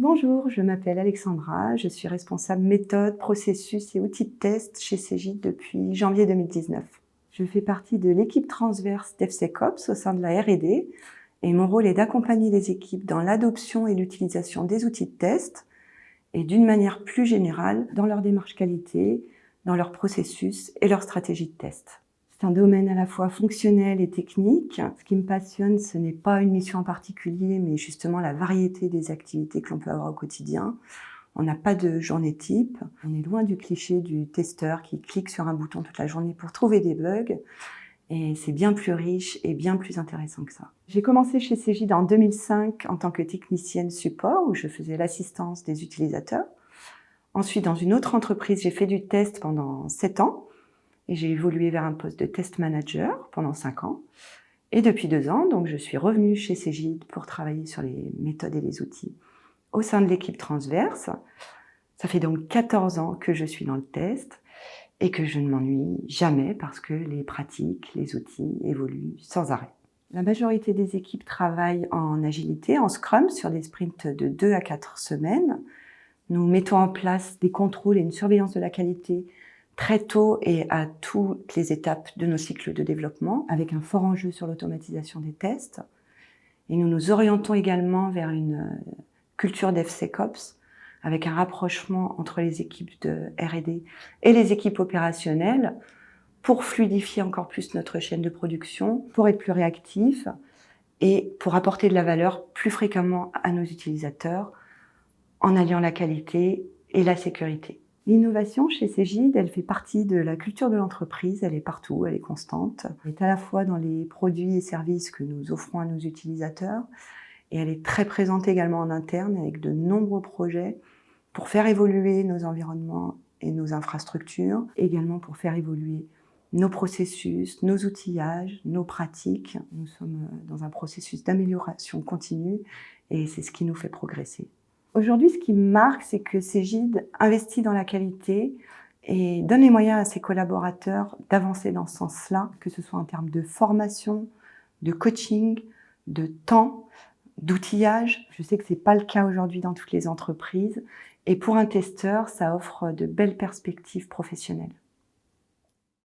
Bonjour, je m'appelle Alexandra, je suis responsable méthode, processus et outils de test chez Cegid depuis janvier 2019. Je fais partie de l'équipe transverse DevSecOps au sein de la R&D et mon rôle est d'accompagner les équipes dans l'adoption et l'utilisation des outils de test et d'une manière plus générale dans leur démarche qualité, dans leur processus et leur stratégie de test. C'est un domaine à la fois fonctionnel et technique. Ce qui me passionne, ce n'est pas une mission en particulier, mais justement la variété des activités que l'on peut avoir au quotidien. On n'a pas de journée type. On est loin du cliché du testeur qui clique sur un bouton toute la journée pour trouver des bugs. Et c'est bien plus riche et bien plus intéressant que ça. J'ai commencé chez Cegid en 2005 en tant que technicienne support, où je faisais l'assistance des utilisateurs. Ensuite, dans une autre entreprise, j'ai fait du test pendant 7 ans. Et j'ai évolué vers un poste de test manager pendant 5 ans. Et depuis 2 ans, donc, je suis revenue chez Cegid pour travailler sur les méthodes et les outils au sein de l'équipe transverse. Ça fait donc 14 ans que je suis dans le test et que je ne m'ennuie jamais parce que les pratiques, les outils évoluent sans arrêt. La majorité des équipes travaillent en agilité, en Scrum, sur des sprints de 2 à 4 semaines. Nous mettons en place des contrôles et une surveillance de la qualité très tôt et à toutes les étapes de nos cycles de développement, avec un fort enjeu sur l'automatisation des tests. Et nous nous orientons également vers une culture DevSecOps, avec un rapprochement entre les équipes de R&D et les équipes opérationnelles, pour fluidifier encore plus notre chaîne de production, pour être plus réactifs et pour apporter de la valeur plus fréquemment à nos utilisateurs, en alliant la qualité et la sécurité. L'innovation chez Cegid, elle fait partie de la culture de l'entreprise, elle est partout, elle est constante. Elle est à la fois dans les produits et services que nous offrons à nos utilisateurs et elle est très présente également en interne avec de nombreux projets pour faire évoluer nos environnements et nos infrastructures, également pour faire évoluer nos processus, nos outillages, nos pratiques. Nous sommes dans un processus d'amélioration continue et c'est ce qui nous fait progresser. Aujourd'hui, ce qui me marque, c'est que Cegid investit dans la qualité et donne les moyens à ses collaborateurs d'avancer dans ce sens-là, que ce soit en termes de formation, de coaching, de temps, d'outillage. Je sais que ce n'est pas le cas aujourd'hui dans toutes les entreprises. Et pour un testeur, ça offre de belles perspectives professionnelles.